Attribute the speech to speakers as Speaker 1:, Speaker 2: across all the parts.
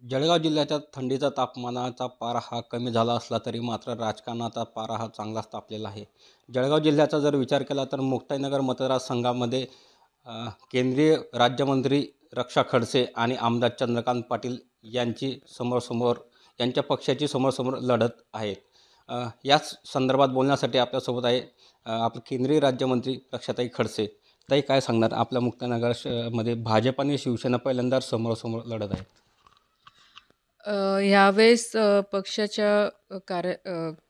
Speaker 1: जळगाव जिल्ह्याच्या थंडीचा तापमानाचा पारा हा कमी झाला असला तरी मात्र राजकारणाचा पारा हा चांगलाच तापलेला आहे. जळगाव जिल्ह्याचा जर विचार केला तर मुक्ताईनगर मतदारसंघामध्ये केंद्रीय राज्यमंत्री रक्षा खडसे आणि आमदार चंद्रकांत पाटील यांची समोरासमोर यांच्या पक्षाची समोरासमोर लढत आहे. याच संदर्भात बोलण्यासाठी आपल्यासोबत आहे आपले केंद्रीय राज्यमंत्री रक्षाताई खडसे. ताई, काय सांगणार? आपल्या मुक्ताईनगर मध्ये भाजप आणि शिवसेना पहिल्यांदा समोरासमोर लढत आहे.
Speaker 2: यावेळेस पक्षाच्या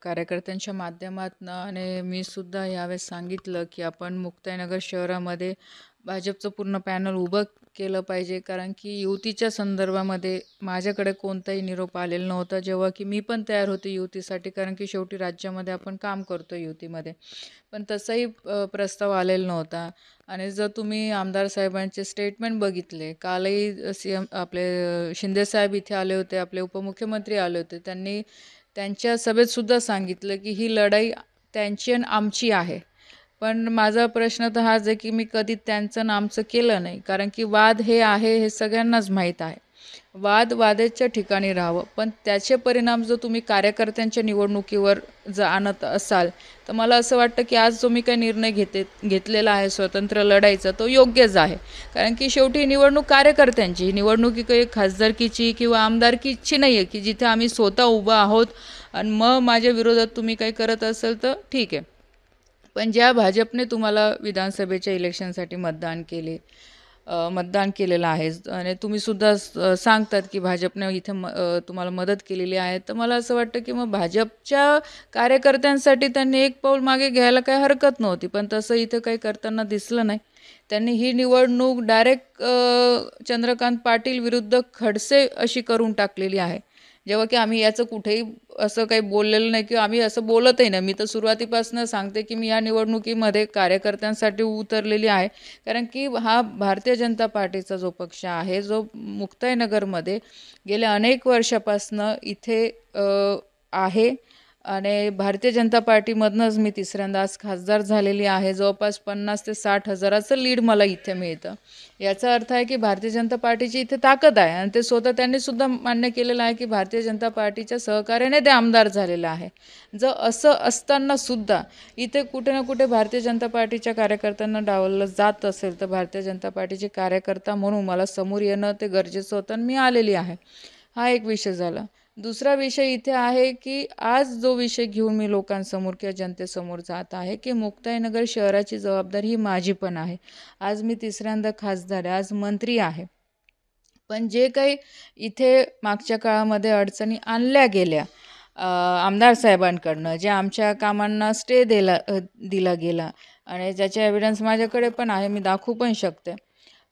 Speaker 2: कार्यकर्त्यांच्या माध्यमातनं आणि मी सुद्धा यावेळेस सांगितलं की आपण मुक्ताईनगर शहरामध्ये भाजपचं पूर्ण पॅनल उभं केलं पाहिजे, कारण की युतीच्या संदर्भामध्ये माझ्याकडे कोणताही निरोप आलेला नव्हता, जेव्हा की मी पण तयार होते युतीसाठी, कारण की शेवटी राज्यामध्ये आपण काम करतो युतीमध्ये. पण तसाही प्रस्ताव आलेला नव्हता. आणि जर तुम्ही आमदार साहेबांचे स्टेटमेंट बघितले, कालही आपले शिंदेसाहेब इथे आले होते, आपले उपमुख्यमंत्री आले होते, त्यांनी त्यांच्या सभेतसुद्धा सांगितलं की ही लढाई त्यांची आणि आमची आहे. पण माझा प्रश्न तर हाच आहे की मी कधी त्यांचं आणि आमचं केलं नाही, कारण की वाद हे आहे हे सगळ्यांनाच माहीत आहे. वादाच्या ठिकाणी राहावं, पण त्याचे परिणाम जर तुम्ही कार्यकर्त्यांच्या निवडणुकीवर जर आणत असाल तर मला असं वाटतं की आज जो मी काही निर्णय घेतलेला आहे स्वतंत्र लढाईचा, तो योग्यच आहे. कारण की शेवटी ही निवडणूक कार्यकर्त्यांची, ही निवडणुकी काही खासदारकीची किंवा आमदारकीची नाही आहे की जिथे आम्ही स्वतः उभं आहोत आणि मग माझ्या विरोधात तुम्ही काही करत असाल तर ठीक आहे. पण ज्या भाजपने तुम्हाला विधानसभेच्या इलेक्शनसाठी मतदान केलेलं आहे आणि तुम्ही सुद्धा सांगतात की भाजपने इथे तुम्हाला मदत केलेली आहे, तर मला असं वाटतं की मग भाजपच्या कार्यकर्त्यांसाठी त्यांनी एक पाऊल मागे घ्यायला काही हरकत नव्हती. पण तसं इथं काही करताना दिसलं नाही. त्यांनी ही निवडणूक डायरेक्ट चंद्रकांत पाटील विरुद्ध खडसे अशी करून टाकलेली आहे, जेव्हा की आम्ही याचं कुठेही असं काही बोललेलं नाही किंवा आम्ही असं बोलतही नाही. मी तर सुरुवातीपासून सांगते की मी या निवडणुकीमध्ये कार्यकर्त्यांसाठी उतरलेली आहे, कारण की हा भारतीय जनता पार्टीचा जो पक्ष आहे, जो मुक्ताईनगरमध्ये गेल्या अनेक वर्षापासनं इथे आहे आणि भारतीय जनता पार्टीमधनंच मी तिसऱ्यांदा आज खासदार झालेली आहे. जवळपास 50,000 ते 60,000चं लीड मला इथे मिळतं. याचा अर्थ आहे की भारतीय जनता पार्टीची इथे ताकद आहे आणि ते स्वतः त्यांनी सुद्धा मान्य केलेलं आहे की भारतीय जनता पार्टीच्या सहकार्याने ते आमदार झालेलं आहे. जर असं असताना सुद्धा इथे कुठे ना कुठे भारतीय जनता पार्टीच्या कार्यकर्त्यांना डावललं जात असेल, तर भारतीय जनता पार्टीचे कार्यकर्ता म्हणून मला समोर येणं ते गरजेचं होतं आणि मी आलेली आहे. हा एक विषय झाला. दुसरा विषय इथे आहे की आज जो विषय घेऊन मी लोकांसमोर किंवा जनतेसमोर जात आहे की मुक्ताईनगर शहराची जबाबदारी ही माझी पण आहे. आज मी तिसऱ्यांदा खासदार आहे, आज मंत्री आहे. पण जे काही इथे मागच्या काळामध्ये अडचणी आणल्या गेल्या आमदार साहेबांकडनं, जे आमच्या कामांना स्टे दिला गेला आणि ज्याचे एव्हिडन्स माझ्याकडे पण आहे, मी दाखवू पण शकते.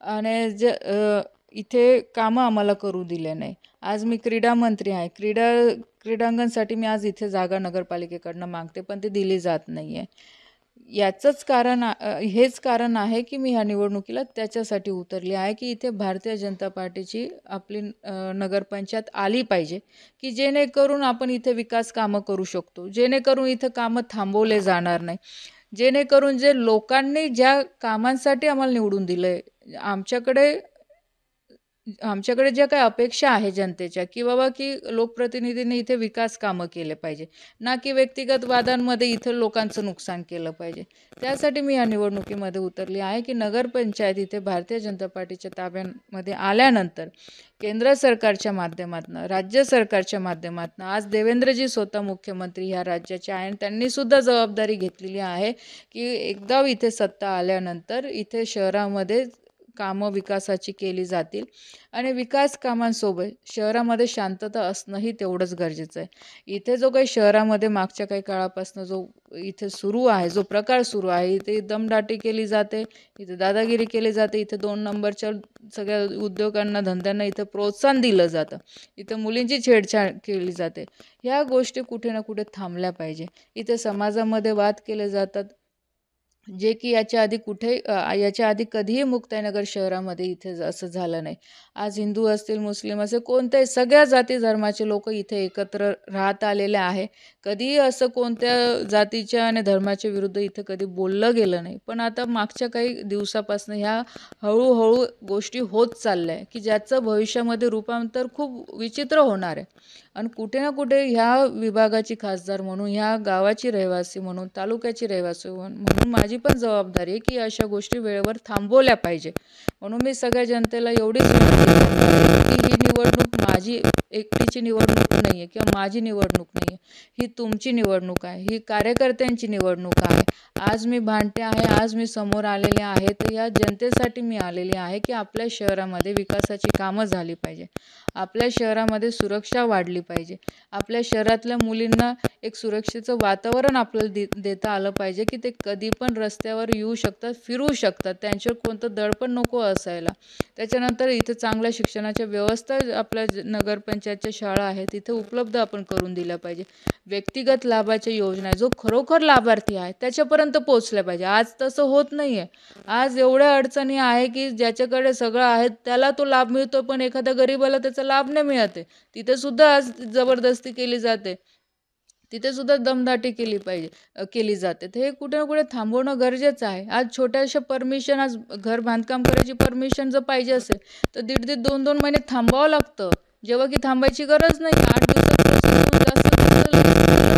Speaker 2: आणि इथे कामं आम्हाला करू दिले नाही. आज मी क्रीडा मंत्री आहे. क्रीडांगणसाठी मी आज इथे जागा नगरपालिकेकडनं मागते, पण ती दिली जात नाही आहे. याचंच कारण हेच कारण आहे की मी ह्या निवडणुकीला त्याच्यासाठी उतरली आहे की इथे भारतीय जनता पार्टीची आपली नगरपंचायत आली पाहिजे, की जेणेकरून आपण इथे विकास कामं करू शकतो, जेणेकरून इथं कामं थांबवले जाणार नाही, जेणेकरून जे लोकांनी ज्या कामांसाठी आम्हाला निवडून दिलं आहे, आमच्याकडे ज्या काही अपेक्षा आहे जनतेच्या, की बाबा की लोकप्रतिनिधींनी इथे विकास कामं केले पाहिजे, ना की व्यक्तिगत वादांमध्ये इथं लोकांचं नुकसान केलं पाहिजे. त्यासाठी मी या निवडणुकीमध्ये उतरली आहे की नगरपंचायत इथे भारतीय जनता पार्टीच्या ताब्यामध्ये आल्यानंतर केंद्र सरकारच्या माध्यमातून, राज्य सरकारच्या माध्यमातून आज देवेंद्रजी स्वतः मुख्यमंत्री ह्या राज्याचे आहे आणि त्यांनीसुद्धा जबाबदारी घेतलेली आहे की एकदा इथे सत्ता आल्यानंतर इथे शहरामध्ये कामं विकासाची केली जातील आणि विकास कामांसोबत शहरामध्ये शांतता असणंही तेवढंच गरजेचं आहे. इथे जो काही शहरामध्ये मागच्या काही काळापासून जो इथे सुरू आहे, जो प्रकार सुरू आहे, इथे दमदाटी केली जाते, इथे दादागिरी केली जाते, इथे 2 नंबरच्या सगळ्या उद्योगांना, धंद्यांना इथं प्रोत्साहन दिलं जातं, इथं मुलींची छेडछाड केली जाते. ह्या गोष्टी कुठे ना कुठे थांबल्या पाहिजे. इथे समाजामध्ये वाद केले जातात, जे की याच्या आधी कधीही मुक्ताईनगर शहरामध्ये इथे असं झालं नाही. आज हिंदू असतील, मुस्लिम असेल, कोणत्याही सगळ्या जाती धर्माचे लोक इथे एकत्र राहत आलेले आहे. कधीही असं कोणत्या जातीच्या आणि धर्माच्या विरुद्ध इथे कधी बोललं गेलं नाही. पण आता मागच्या काही दिवसापासून ह्या हळूहळू गोष्टी होत चालल्या आहे, की ज्याचं भविष्यामध्ये रूपांतर खूप विचित्र होणार आहे. आणि कुठे ना कुठे ह्या विभागाची खासदार म्हणून, ह्या गावाची रहिवासी म्हणून, तालुक्याची रहिवासी म्हणून माझी पण जबाबदारी आहे की अशा गोष्टी वेळेवर थांबवल्या पाहिजे. म्हणून मी सगळ्या जनतेला एवढीच विनंती करणार आहे की ही निवडणूक माझी एकटीची निवडणूक नाही आहे किंवा माझी निवडणूक नाही आहे. ही तुमची निवडणूक आहे, ही कार्यकर्त्यांची निवडणूक आहे. आज मी भांडते आहे, आज मी समोर आलेले आहे, तर या जनतेसाठी मी आलेली आहे की आपल्या शहरामध्ये विकासाची कामं झाली पाहिजे, आपल्या शहरामध्ये सुरक्षा वाढली पाहिजे, आपल्या शहरातल्या मुलींना एक सुरक्षेचं वातावरण आपल्याला देता आलं पाहिजे की ते कधी पण रस्त्यावर येऊ शकतात, फिरू शकतात, त्यांच्यावर कोणतं दडपण नको असायला. त्याच्यानंतर इथे चांगल्या शिक्षणाच्या व्यवस्था आपल्या नगरपंचायतच्या शाळा आहेत तिथे उपलब्ध आपण करून दिल्या पाहिजे. व्यक्तिगत लाभाच्या योजना जो खरोखर लाभार्थी आहे त्याच्यापर्यंत पोहोचल्या पाहिजे. आज तसं होत नाही आहे. आज एवढ्या अडचणी आहे की ज्याच्याकडे सगळं आहे त्याला तो लाभ मिळतो, पण एखाद्या गरीबाला त्याचा लाभ नाही मिळत आहे. तिथे सुद्धा आज जबरदस्ती केली जाते, तिथे सुद्धा दमदाटी केली जाते. तर हे कुठे ना कुठे थांबवणं गरजेचं आहे. आज छोट्याशा परमिशन, आज घर बांधकाम करायची परमिशन जर पाहिजे असेल तर 1.5 2 महिने थांबावं लागतं, जेव्हा की थांबायची गरज नाही. 8 दिवसापासून जास्त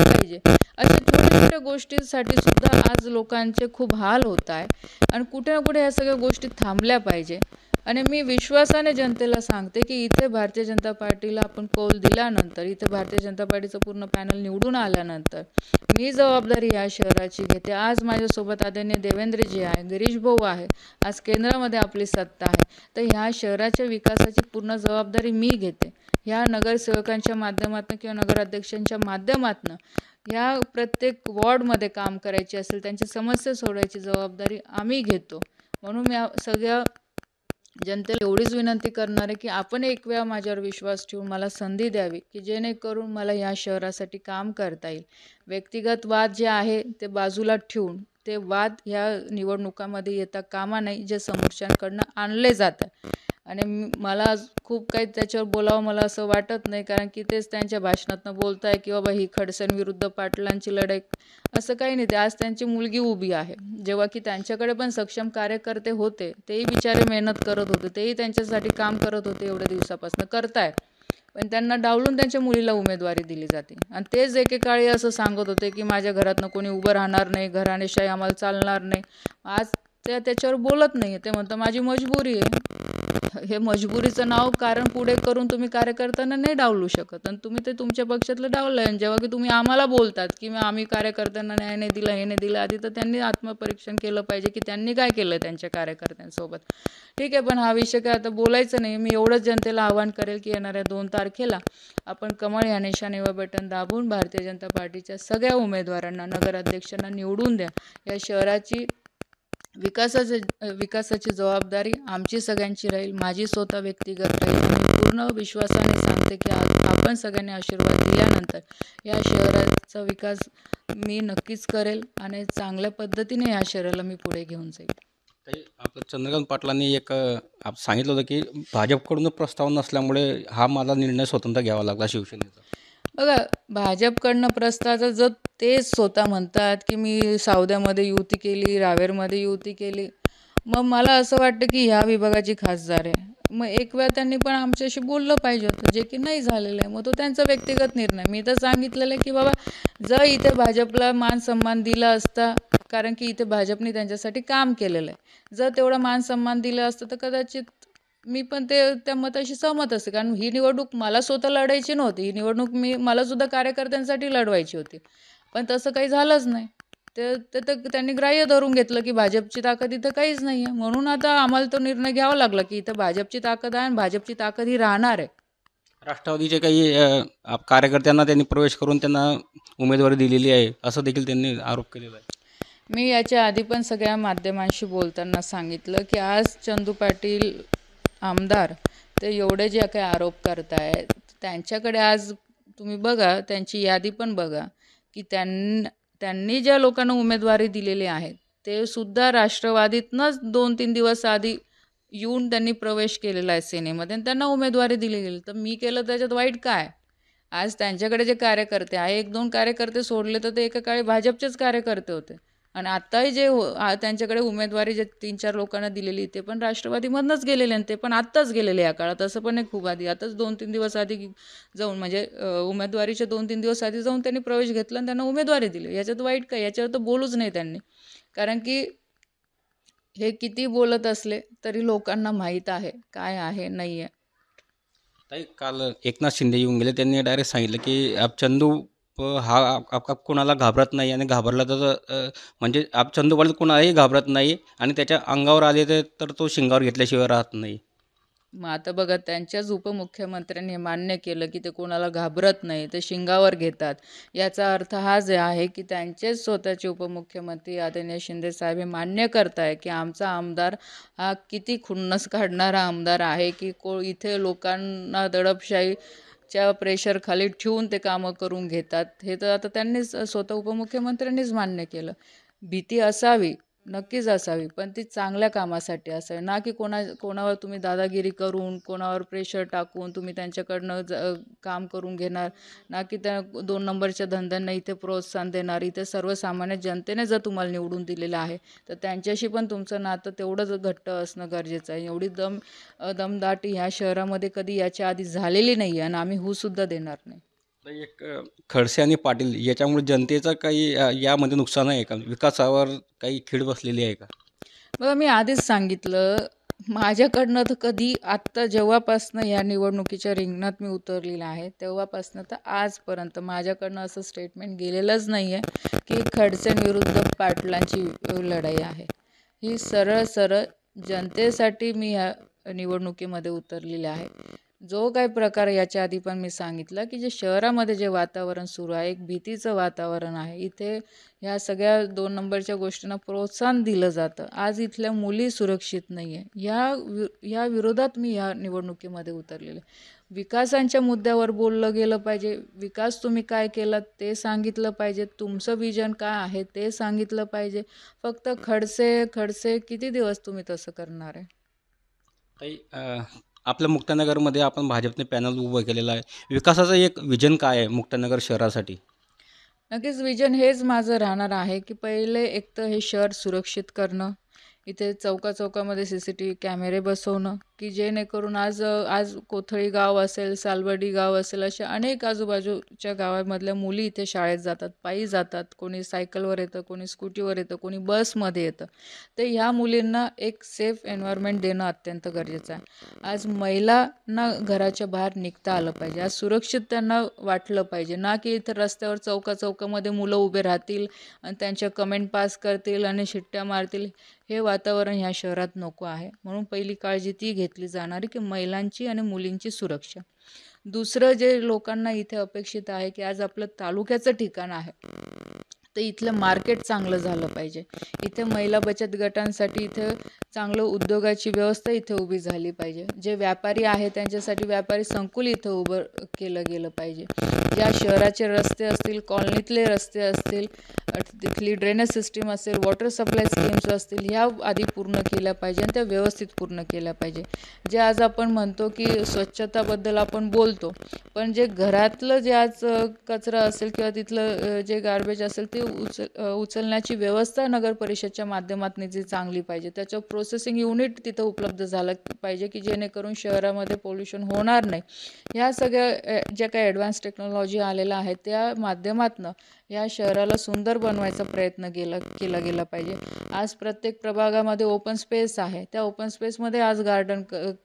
Speaker 2: पाहिजे. अशा छोट्या छोट्या गोष्टींसाठी सुद्धा आज लोकांचे खूप हाल होत आहे आणि कुठे ना कुठे ह्या सगळ्या गोष्टी थांबल्या पाहिजे. आणि मी विश्वासाने जनतेला सांगते की इथे भारतीय जनता पार्टीला आपण कौल दिल्यानंतर, इथे भारतीय जनता पार्टीचं पूर्ण पॅनल निवडून आल्यानंतर मी जबाबदारी या शहराची घेते. आज माझ्यासोबत आदरणीय देवेंद्रजी आहे, गिरीश भाऊ आहे, आज केंद्रामध्ये आपली सत्ता आहे, तर ह्या शहराच्या विकासाची पूर्ण जबाबदारी मी घेते. ह्या नगरसेवकांच्या माध्यमातून किंवा नगराध्यक्षांच्या माध्यमातून ह्या प्रत्येक वॉर्डमध्ये काम करायची असेल, त्यांची समस्या सोडवायची जबाबदारी आम्ही घेतो. म्हणून मी सगळ्या जनतेला एवढीच विनंती करणार आहे की आपण एक वेळा माझ्यावर विश्वास ठेवून मला संधी द्यावी की जेणेकरून मला या शहरासाठी काम करता येईल. व्यक्तिगत वाद जे आहे ते बाजूला ठेवून ते वाद ह्या निवडणुकामध्ये येता कामा नाही, जे समोरच्यांकडनं आणले जातात. आणि मला खूप काही त्याच्यावर बोलावं मला असं वाटत नाही, कारण की तेच त्यांच्या भाषणातनं बोलत आहे की बाबा ही खडसेंविरुद्ध विरुद्ध पाटलांची लढाई, असं काही नाही. ते आज त्यांची मुलगी उभी आहे, जेव्हा की त्यांच्याकडे पण सक्षम कार्यकर्ते होते, तेही बिचारे मेहनत करत होते, तेही त्यांच्यासाठी काम करत होते, एवढ्या दिवसापासून करतायत, पण त्यांना डावलून त्यांच्या मुलीला उमेदवारी दिली जाते. आणि तेच एकेकाळी असं सांगत होते की माझ्या घरातनं कोणी उभं राहणार नाही, घराणेशाही आम्हाला चालणार नाही. आज ते त्याच्यावर बोलत नाही, ते म्हणतं माझी मजबुरी आहे. हे मजबुरीचं नाव कारण पुढे करून तुम्ही कार्यकर्त्यांना नाही डावलू शकत, आणि तुम्ही ते तुमच्या पक्षातलं डावलं आहे. जेव्हा की तुम्ही आम्हाला बोलतात की आम्ही कार्यकर्त्यांना न्याय नाही दिला, हे नाही दिलं, आधी तर त्यांनी आत्मपरीक्षण केलं पाहिजे की त्यांनी काय केलं त्यांच्या कार्यकर्त्यांसोबत. ठीक आहे, पण हा विषय काय आता बोलायचं नाही. मी एवढंच जनतेला आवाहन करेल की येणाऱ्या 2 तारखेला आपण कमळ या निशाणीवर बटन दाबून भारतीय जनता पार्टीच्या सगळ्या उमेदवारांना, नगराध्यक्षांना निवडून द्या. या शहराची विकासाची जबाबदारी आमची सगळ्यांची राहील, माझी स्वतः व्यक्तिगत राहील. मी पूर्ण विश्वासाने सांगते की आपण सगळ्यांनी आशीर्वाद दिल्यानंतर या शहराचा विकास मी नक्कीच करेल आणि चांगल्या पद्धतीने या शहराला मी पुढे घेऊन जाईल.
Speaker 1: आपलं चंद्रकांत पाटलांनी एक सांगितलं होतं की भाजपकडून प्रस्ताव नसल्यामुळे हा मला निर्णय स्वतंत्र घ्यावा लागला शिवसेनेचा.
Speaker 2: बघा, भाजपकडनं प्रस्तावाचा जर ते स्वतः म्हणतात की मी सावद्यामध्ये युती केली, रावेरमध्ये युती केली, मग मला असं वाटतं की ह्या विभागाची खासदार आहे, मग एक वेळा त्यांनी पण आमच्याशी बोललं पाहिजे होतं, जे की नाही झालेलं आहे. मग तो त्यांचा व्यक्तिगत निर्णय. मी तर सांगितलेलं आहे की बाबा जर इथे भाजपला मान सन्मान दिला असता, कारण की इथे भाजपने त्यांच्यासाठी काम केलेलं आहे, जर तेवढा मान सन्मान दिला असतं तर कदाचित मी पण त्या मताशी सहमत असते. कारण ही निवडणूक मला स्वतः लढायची नव्हती, ही निवडणूक मला सुद्धा कार्यकर्त्यांसाठी लढवायची होती, पण तसं काही झालंच नाही. ते तर त्यांनी ग्राह्य धरून घेतलं की भाजपची ताकद इथं काहीच नाही आहे. म्हणून आता आम्हाला तो निर्णय घ्यावा लागला की इथं भाजपची ताकद आहे आणि भाजपची ताकद ही राहणार आहे.
Speaker 1: राष्ट्रवादीचे काही कार्यकर्त्यांना त्यांनी प्रवेश करून त्यांना उमेदवारी दिलेली आहे, असं देखील त्यांनी आरोप केलेला आहे.
Speaker 2: मी याच्या आधी पण सगळ्या माध्यमांशी बोलताना सांगितलं की आज चंदू पाटील आमदार ते एवढे जे काही आरोप करतायत, त्यांच्याकडे आज तुम्ही बघा, त्यांची यादी पण बघा की त्यांनी ज्या लोकांना उमेदवारी दिलेली आहे ते सुद्धा राष्ट्रवादीतनंच 2-3 दिवस आधी येऊन त्यांनी प्रवेश केलेला आहे सेनेमध्ये आणि त्यांना उमेदवारी दिली गेली. तर मी केलं त्याच्यात वाईट काय? आज त्यांच्याकडे जे कार्यकर्ते आहे, 1-2 कार्यकर्ते सोडले तर ते एका काळी भाजपचेच कार्यकर्ते होते. आणि आत्ताही जे त्यांच्याकडे उमेदवारी जे 3-4 लोकांना दिलेली ते पण राष्ट्रवादीमधनंच गेलेले आणि ते पण आत्ताच गेलेले या काळात. असं पण नाही खूप आधी. आताच 2-3 दिवस आधी जाऊन म्हणजे उमेदवारीच्या 2-3 दिवस आधी जाऊन त्यांनी प्रवेश घेतला आणि त्यांना उमेदवारी दिली. याच्यात वाईट काय? याच्यावर तर बोलूच नाही त्यांनी. कारण की हे किती बोलत असले तरी लोकांना माहीत आहे काय आहे, नाही आहे.
Speaker 1: ताई काल एकनाथ शिंदे येऊन गेले. त्यांनी डायरेक्ट सांगितलं की चंदू हा आपका कोणाला घाबरत नाही आणि घाबरला तर म्हणजे चंदू पाटील कोणालाही घाबरत नाही आणि त्याच्या अंगावर आले तर तो शिंगावर घेतल्याशिवाय राहत नाही.
Speaker 2: मग आता बघा त्यांच्याच उपमुख्यमंत्र्यांनी हे मान्य केलं की ते कोणाला घाबरत नाही, ते शिंगावर घेतात. याचा अर्थ हा जे आहे की त्यांचेच स्वतःचे उपमुख्यमंत्री आदरणीय शिंदे साहेब हे मान्य करताय की आमचा आमदार हा किती खुन्नस काढणारा आमदार आहे की इथे लोकांना दडपशाहीच्या प्रेशरखाली ठेवून ते कामं करून घेतात. हे तर आता त्यांनीच स्वतः उपमुख्यमंत्र्यांनीच मान्य केलं. भीती असावी, नक्कीच असावी, पण ती चांगल्या कामासाठी असावी. ना की कोणावर तुम्ही दादागिरी करून, कोणावर प्रेशर टाकून तुम्ही त्यांच्याकडनं काम करून घेणार. ना की त्या 2 नंबरच्या धंद्यांना इथे प्रोत्साहन देणार. इथे सर्वसामान्य जनतेने जर तुम्हाला निवडून दिलेलं आहे, तर त्यांच्याशी पण तुमचं नातं तेवढंच घट्ट असणं गरजेचं आहे. एवढी दमदाटी ह्या शहरामध्ये कधी याच्या आधी झालेली नाही आहे आणि आम्ही होऊसुद्धा देणार नाही.
Speaker 1: तर एक खडसे आणि पाटील याच्यामुळे जनतेचं काही यामध्ये नुकसान आहे का? विकासावर काही खीळ बसलेली आहे का?
Speaker 2: बघा मी आधीच सांगितलं, माझ्याकडनं तर कधी आत्ता जेव्हापासनं या निवडणुकीच्या रिंगणात मी उतरलेलं आहे, तेव्हापासनं तर आजपर्यंत माझ्याकडनं असं स्टेटमेंट गेलेलंच नाही आहे की खडसेंविरुद्ध पाटलांची लढाई आहे. ही सरळ सरळ जनतेसाठी मी ह्या निवडणुकीमध्ये उतरलेले आहे. जो काही प्रकार याच्या आधी पण मी सांगितलं की जे शहरामध्ये जे वातावरण सुरू आहे, एक भीतीचं वातावरण आहे. इथे ह्या सगळ्या 2 नंबरच्या गोष्टींना प्रोत्साहन दिलं जातं. आज इथल्या मुली सुरक्षित नाही आहे. ह्या विरोधात मी ह्या निवडणुकीमध्ये उतरलेले. विकासांच्या मुद्द्यावर बोललं गेलं पाहिजे. विकास तुम्ही काय केलात ते सांगितलं पाहिजे. तुमचं विजन काय आहे ते सांगितलं पाहिजे. फक्त खडसे, खडसे किती दिवस तुम्ही तसं करणार आहे?
Speaker 1: ताई आपल्या मुक्तानगरमध्ये आपण भाजपने पॅनल उभं केलेलं आहे. विकासाचं एक विजन काय आहे मुक्तानगर शहरासाठी?
Speaker 2: नक्कीच विजन हेच माझं राहणार आहे की पहिले एक तर हे शहर सुरक्षित करणं. इथे चौकाचौकामध्ये CCTV कॅमेरे बसवणं की जेणेकरून आज कोथळी गाव असेल, सालबर्डी गाव असेल, अशा अनेक आजूबाजूच्या गावामधल्या मुली इथे शाळेत जातात, पायी जातात. कोणी सायकलवर येतं, कोणी स्कूटीवर येतं, कोणी बसमध्ये येतं. तर ह्या मुलींना एक सेफ एन्व्हायर्मेंट देणं अत्यंत गरजेचं आहे. आज महिलांना घराच्या बाहेर निघता आलं पाहिजे. आज सुरक्षित त्यांना वाटलं पाहिजे. ना की इथं रस्त्यावर चौकाचौकामध्ये मुलं उभे राहतील आणि त्यांच्या कमेंट पास करतील आणि शिट्ट्या मारतील. हे वातावरण ह्या शहरात नको आहे. म्हणून पहिली काळजी ती घेतली जाणारी की महिलांची आणि मुलींची सुरक्षा. दुसरं जे लोकांना इथे अपेक्षित आहे की आज आपलं तालुक्याचं ठिकाण आहे, तर इथलं मार्केट चांगलं झालं पाहिजे. इथे महिला बचत गटांसाठी इथे चांगलं उद्योगाची व्यवस्था इथे उभी झाली पाहिजे. जे व्यापारी आहे त्यांच्यासाठी व्यापारी संकुल इथं उभं केलं गेलं पाहिजे. ज्या शहराचे रस्ते असतील, कॉलनीतले रस्ते असतील, तिथली ड्रेनेज सिस्टीम असेल, वॉटर सप्लाय स्कीम्स असतील, ह्या आधी पूर्ण केल्या पाहिजे आणि त्या व्यवस्थित पूर्ण केल्या पाहिजे. जे आज आपण म्हणतो की स्वच्छताबद्दल आपण बोलतो, पण जे घरातलं जे आज कचरा असेल किंवा तिथलं जे गार्बेज असेल ते उचलण्याची व्यवस्था नगर परिषदच्या माध्यमातून जी चांगली पाहिजे. त्याचं प्रोसेसिंग युनिट तिथं उपलब्ध झालं पाहिजे की जेणेकरून शहरामध्ये पोल्युशन होणार नाही. ह्या सगळ्या ज्या काही ॲडव्हान्स टेक्नॉलॉजी आलेल्या आहेत त्या माध्यमातून या शहराला सुंदर बनवायचा प्रयत्न केला गेला पाहिजे. आज प्रत्येक प्रभागामध्ये ओपन स्पेस आहे. त्या ओपन स्पेसमध्ये आज गार्डन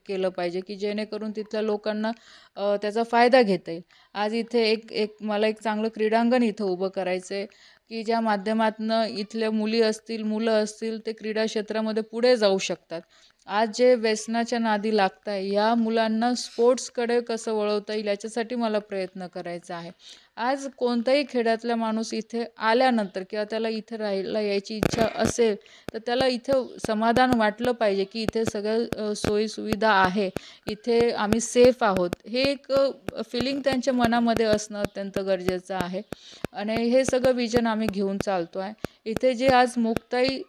Speaker 2: केलं पाहिजे की जेणेकरून तिथल्या लोकांना त्याचा फायदा घेता येईल. आज इथे मला एक चांगलं क्रीडांगण इथं उभं करायचं आहे की ज्या माध्यमातून इथल्या मुली असतील, मुलं असतील ते क्रीडा क्षेत्रामध्ये पुढे जाऊ शकतात. आज जे व्यसनाच्या नादी लागत आहे, या मुलांना स्पोर्ट्सकडे कसं वळवता येईल याच्यासाठी मला प्रयत्न करायचा आहे. आज कोणताही खेड्यातला माणूस इथे आल्यानंतर किंवा त्याला इथे राहायला यायची इच्छा असेल, तर त्याला इथं समाधान वाटलं पाहिजे की इथे सगळं सोयीसुविधा आहे, इथे आम्ही सेफ आहोत. हे एक फिलिंग त्यांच्या मनामध्ये असणं अत्यंत गरजेचं आहे आणि हे सगळं विजन आम्ही घेऊन चालतो आहे. इथे जे आज मुक्ताई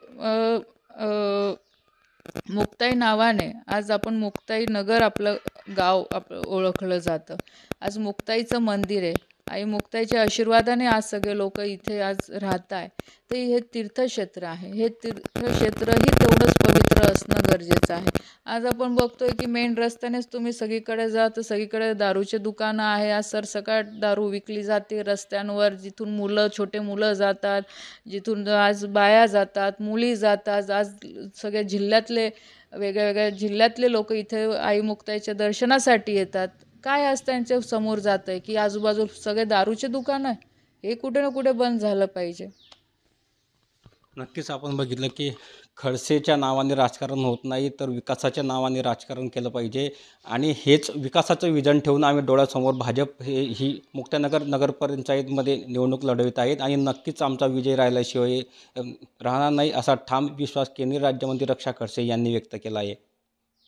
Speaker 2: मुक्ताई नावाने आज आपण मुक्ताई नगर आपलं गाव ओळखलं जातं. आज मुक्ताईचं मंदिर आहे. आई मुक्ताईच्या आशीर्वादाने आज सगळे लोक इथे आज राहत आहे. तर हे तीर्थक्षेत्र आहे. हे तीर्थक्षेत्रही तेवढंच पवित्र असणं गरजेचं आहे. आज आपण बघतोय की मेन रस्त्यानेच तुम्ही सगळीकडे जा तर सगळीकडे दारूचे दुकानं आहे. आज सरसकट दारू विकली जाते रस्त्यांवर. जिथून छोटे मुलं जातात, जिथून आज बाया जातात, मुली जातात. आज सगळ्या जिल्ह्यातले वेगळ्या जिल्ह्यातले लोक इथे आई मुक्ताईच्या दर्शनासाठी येतात. काय आज त्यांच्या समोर जात आहे की आजूबाजूला सगळे दारूचे दुकान आहे. हे कुठे ना कुठे बंद झालं पाहिजे.
Speaker 1: नक्कीच आपण बघितलं की खडसेच्या नावाने राजकारण होत नाही, तर विकासाच्या नावाने राजकारण केलं पाहिजे. आणि हेच विकासाचं विजन ठेवून आम्ही डोळ्यासमोर भाजप ही मुक्ताईनगर नगरपंचायतमध्ये निवडणूक लढवित आहेत आणि नक्कीच आमचा विजय राहिल्याशिवाय राहणार नाही, असा ठाम विश्वास केंद्रीय राज्यमंत्री रक्षा खडसे यांनी व्यक्त केला आहे.